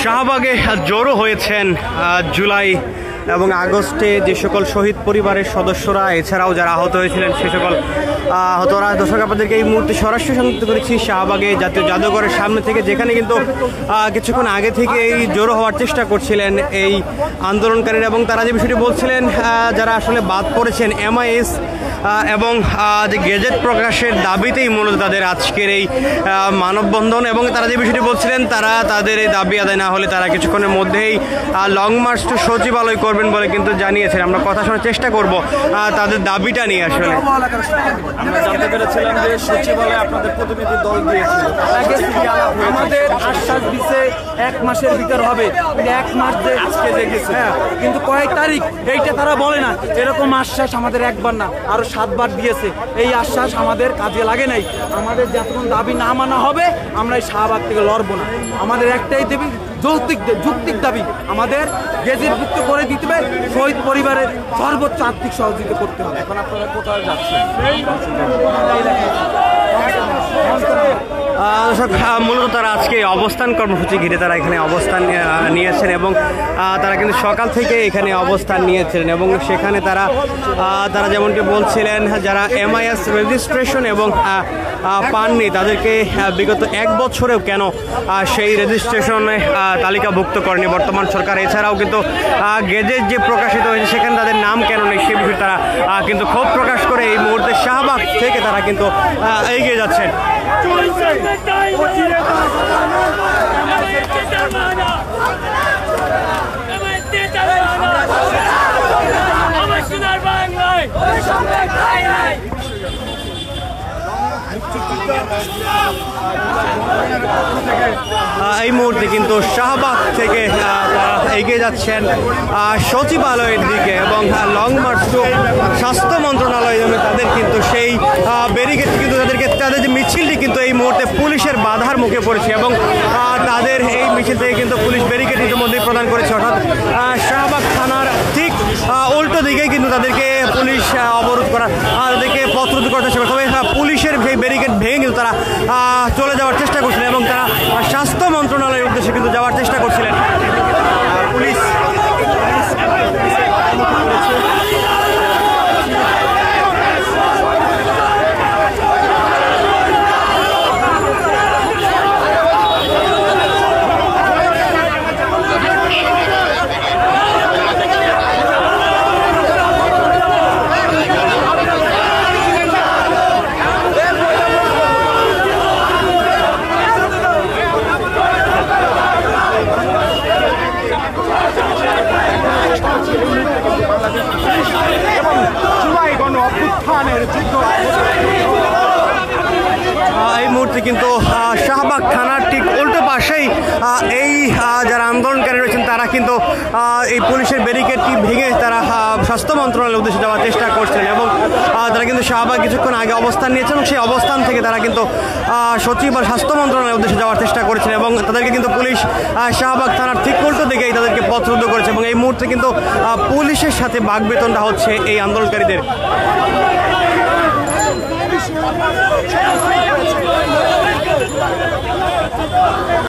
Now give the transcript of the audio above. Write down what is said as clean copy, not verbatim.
শাহবাগে জড়ো হয়েছেন জুলাই এবং আগস্টে যে সকল শহীদ পরিবারের সদস্যরা, এছাড়াও যারা আহত হয়েছিলেন সে সকল আহতরা। দর্শক আপনাদেরকে এই মুহূর্তে সরাসরি সংযুক্ত করেছি শাহবাগে জাতীয় জাদুঘরের সামনে থেকে, যেখানে কিন্তু কিছুক্ষণ আগে থেকে এই জড়ো হওয়ার চেষ্টা করছিলেন এই আন্দোলনকারীরা, এবং তারা যে বিষয়টি বলছিলেন যারা আসলে বাদ পড়েছেন MIS এবং যে গেজেট প্রকাশের দাবিতেই মূলত তাদের আজকের এই মানববন্ধন, এবং তারা যে বিষয়টি বলছিলেন তারা তাদের এই দাবি আদায় না হলে তারা কিছুক্ষণের মধ্যেই লং মার্চ টু সচিবালয় করবেন বলে কিন্তু জানিয়েছেন। আমরা কথা শোনার চেষ্টা করব তাদের দাবিটা নিয়ে। আসলে আমরা জানতে পেরেছিলাম যে সচিবালয়ে আপনাদের প্রতিনিধি দল দিয়েছিল, আমাদের আশ্বাস দিচ্ছে 1 মাসের ভিতর হবে, 1 মাস যে আজকে যে গেছে, কিন্তু কয়েক তারিখ এইটা তারা বলে না। এরকম আশ্বাস আমাদের একবার না আরো 7 বার দিয়েছে। এই আশ্বাস আমাদের কাজে লাগে নাই। আমাদের যতক্ষণ দাবি না মানা হবে আমরা এই শাহবাগ থেকে লড়বো না। আমাদের একটাই দাবি, যৌক্তিক দাবি, আমাদের গেজেটভুক্ত করে দিতে হবে, শহীদ পরিবারের সর্বোচ্চ আর্থিক সহযোগিতা করতে হবে। এখন আপনারা কোথায় যাচ্ছেন? মূলত তারা আজকে অবস্থান কর্মসূচি ঘিরে তারা এখানে অবস্থান নিয়েছেন, এবং তারা কিন্তু সকাল থেকে এখানে অবস্থান নিয়েছিলেন, এবং সেখানে তারা যেমনটি বলছিলেন যারা MIS রেজিস্ট্রেশন এবং পাননি তাদেরকে বিগত 1 বছরেও কেন সেই রেজিস্ট্রেশনে তালিকাভুক্ত করেনি বর্তমান সরকার। এছাড়াও কিন্তু গেজেট যে প্রকাশিত হয়েছে সেখানে তাদের নাম কেন নেই সে বিষয়ে তারা কিন্তু ক্ষোভ প্রকাশ করে এই মুহূর্তে শাহবাগ থেকে তারা কিন্তু এগিয়ে যাচ্ছেন। এই মুহূর্তে কিন্তু শাহবাগ থেকে এগিয়ে যাচ্ছেন সচিবালয়ের দিকে, এবং লং মার্চ টু স্বাস্থ্য মন্ত্রণালয় তাদের কিন্তু সেই ব্যারিকেড কিন্তু তাদের যে মিছিলটি কিন্তু এই মুহূর্তে পুলিশের বাধার মুখে পড়েছে, এবং তাদের এই মিছিল থেকে কিন্তু পুলিশ ব্যারিকেড ইতিমধ্যেই প্রদান করেছে। অর্থাৎ শাহবাগ থানার ঠিক উল্টো দিকেই কিন্তু তাদেরকে পুলিশ অবরোধ করা, তাদেরকে পথরোধ করতে চেষ্টা করে। তবে পুলিশের সেই ব্যারিকেড ভেঙে কিন্তু তারা চলে যাওয়ার চেষ্টা করছিলেন, এবং তারা স্বাস্থ্য মন্ত্রণালয়ের উদ্দেশ্যে কিন্তু যাওয়ার চেষ্টা করছিলেন। পুলিশ এই মুহূর্তে কিন্তু শাহবাগ থানার ঠিক উল্টো পাশেই এই যারা আন্দোলনকারী রয়েছেন তারা কিন্তু এই পুলিশের ব্যারিকেডটি ভেঙে তারা স্বাস্থ্য মন্ত্রণালয়ের উদ্দেশ্যে যাওয়ার চেষ্টা করছেন, এবং তারা কিন্তু শাহবাগ কিছুক্ষণ আগে অবস্থান নিয়েছেন, এবং সেই অবস্থান থেকে তারা কিন্তু সচিব বা স্বাস্থ্য মন্ত্রণালয়ের উদ্দেশ্যে যাওয়ার চেষ্টা করেছেন, এবং তাদেরকে কিন্তু পুলিশ শাহবাগ থানার ঠিক উল্টো দিকেই তাদেরকে পথরোধ করেছে, এবং এই মুহূর্তে কিন্তু পুলিশের সাথে বাকবিতণ্ডা হচ্ছে এই আন্দোলনকারীদের।